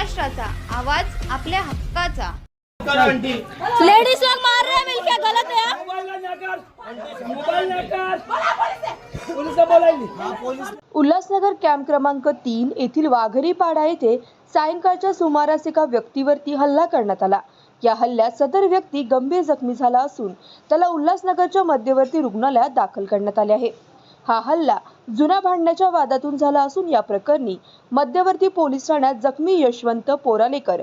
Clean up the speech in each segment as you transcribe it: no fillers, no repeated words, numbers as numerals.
महाराष्ट्राचा आवाज आपल्या हक्काचा। लेडीज लोग मार रहे हैं मिलके, गलत है। उल्हासनगर कॅम्प क्रमांक 3 येथील वाघरी पाडा येथे सायंकाळच्या सुमारास एका व्यक्तीवरती हल्ला करण्यात आला। या हल्ल्यात सदर व्यक्ती गंभीर जखमी झाला असून त्याला उल्हासनगरच्या मध्यवर्ती रुग्णालयात दाखल करण्यात आले आहे। हा हल्ला जुना भांडण्याच्या वादातून झाला असून या प्रकरणी मध्यवर्ती पोलीस ठाण्यात जखमी यशवंत पोरालेकर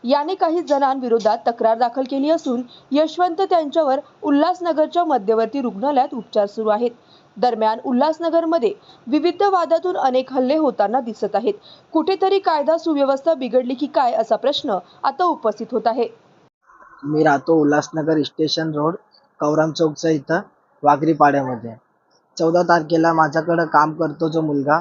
याने काही जणांविरोधात तक्रार दाखल केली असून यशवंत त्यांच्यावर उल्हासनगरच्या मध्यवर्ती रुग्णालयात उपचार सुरू आहेत। दरम्यान उल्हासनगरमध्ये विविध वादातून अनेक हल्ले होताना दिसत आहेत। कुठेतरी कायदा सुव्यवस्था बिघडली की काय असा प्रश्न आता उपस्थित होत आहे। मी राहतो उल्हासनगर स्टेशन रोड कौराम चौकचा इथं वाघरी पाड्यामध्ये। 14 तारखेला माझ्याकडे काम करतो जो मुलगा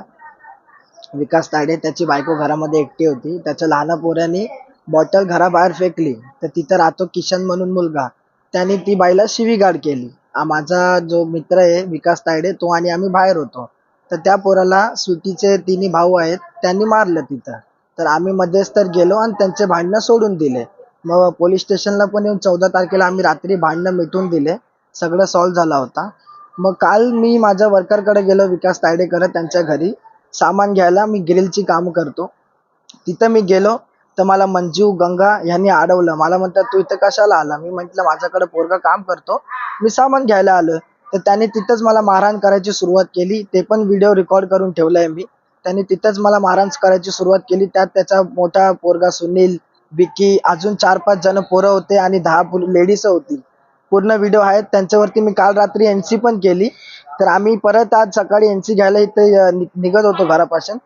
विकास तायडे, त्याची बायको घरामध्ये एकटी होती। त्याच्या लहान पोरांनी बॉटल घराबाहेर फेकली तर तिथं राहतो किशन म्हणून मुलगा, त्याने ती बाईला शिवीगाळ केली। माझा जो मित्र आहे विकास तायडे तो आणि आम्ही बाहेर होतो, तर त्या पोराला स्वीटीचे तिन्ही भाऊ आहेत त्यांनी मारलं तिथं। तर आम्ही मध्यस्तर गेलो आणि त्यांचे भांडणं सोडून दिले। मग पोलीस स्टेशनला पण येऊन 14 तारखेला आम्ही रात्री भांडणं मिटवून दिले, सगळं सॉल्व झाला होता। मग काल मी माझ्या वर्करकडे गेलो विकास तायडेकडे त्यांच्या घरी सामान घ्यायला। मी ग्रिलची काम करतो, तिथं मी गेलो तर मला मंजू गंगा यांनी अडवलं। मला म्हणतात तू इथं कशाला आला? मी म्हटलं माझ्याकडे पोरगा काम करतो, मी सामान घ्यायला आलो। तर त्यांनी तिथंच मला मारहाण करायची सुरुवात केली, ते पण व्हिडिओ रेकॉर्ड करून ठेवलाय मी। त्यांनी तिथंच मला मारहाण करायची सुरुवात केली। त्यात त्याचा मोठा पोरगा सुनील, विकी, अजून 4-5 जण पोरं होते आणि 10 लेडीज होती। पूर्ण व्हिडिओ आहेत त्यांच्यावरती। मी काल रात्री एनसी पण केली। तर आम्ही परत आज सकाळी एनसी घ्यायला इथे निघत होतो घरापासून,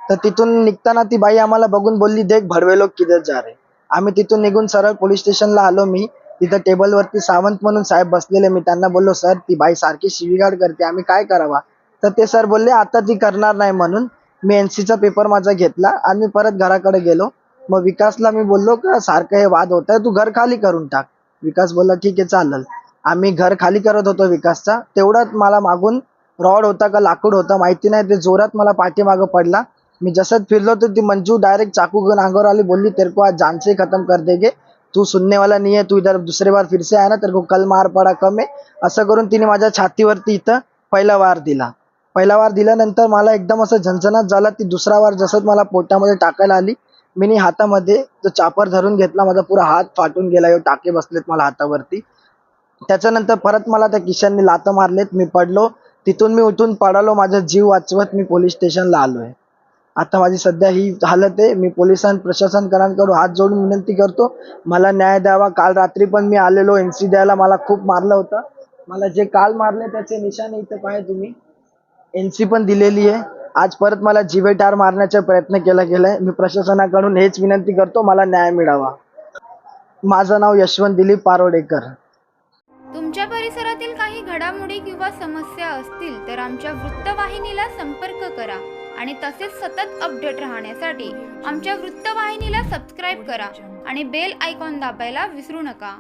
तर तिथून निघताना ती बाई आम्हाला बघून बोलली देख भडवे लोग किधर जा रहे। आम्ही तिथून निघून सरळ पोलीस स्टेशनला आलो। मी तिथं टेबलवरती सावंत म्हणून साहेब बसलेले, मी त्यांना बोललो सर ती बाई सारखी शिवीगाळ करते, आम्ही काय करावा? तर ते सर बोलले आता ती करणार नाही म्हणून। मी एनसीचा पेपर माझा घेतला आणि मी परत घराकडे गेलो। मग विकासला मी बोललो का सारखं हे वाद होत आहे, तू घर खाली करून टाक। विकास बोलला ठीक आहे चालेल। आम्ही घर खाली करत होतो विकासचा, तेवढ्यात मला मागून रॉड होता का लाकूड होता माहिती नाही, ते जोरात मला पाठीमागं पडला। मी जसं फिरलो तर ती मंजू डायरेक्ट चाकू घेऊन अंगावर आली, बोलली तेरे को आज जान से खत्म कर देंगे, तू सुनने वाला नहीं है, तू इधर दूसरे बार फिर से आया ना तेरे को कल मार पड़ा कम है। असं करून तिने माझ्या छातीवरती इथं पहिला वार दिला। पहिला वार दिल्यानंतर मला एकदम असं झणझणाट झाला। ती दुसरा वार जसंच मला पोटामध्ये टाकायला आली, मी हातामध्ये तो चापर धरून घेतला, माझा पुरा हात फाटून गेला, टाके बसलेत मला हातावरती। त्याच्यानंतर परत मला त्या किशनने लात मारलेत, मी पडलो। तिथून मी उठून पडालो, माझा जीव वाचवत मी पोलीस स्टेशनला आलोय। आता माझी सध्या ही हालत आहे। मी पोलिसां प्रशासनकडून हात जोडून विनंती करतो मला न्याय द्यावा। काल रात्री पण मी आलेलो एनसी द्यायला, मला खूप मारलं होतं। मला जे काल मारले त्याचे निशाणे इथं पाहे तुम्ही, एनसी पण दिलेली आहे। आज परत मला जीवेठार मारण्याचा प्रयत्न केला गेलाय। मी प्रशासनाकडून हेच विनंती करतो मला न्याय मिळावा। माझं नाव यशवंत दिलीप पारोडेकर। तुमच्या परिसरातील काही घडामोडी किंवा समस्या असतील तर आमच्या वृत्तवाहिनीला संपर्क करा आणि तसेच सतत अपडेट राहण्यासाठी आमच्या वृत्तवाहिनीला सबस्क्राईब करा आणि बेल आयकॉन दाबायला विसरू नका।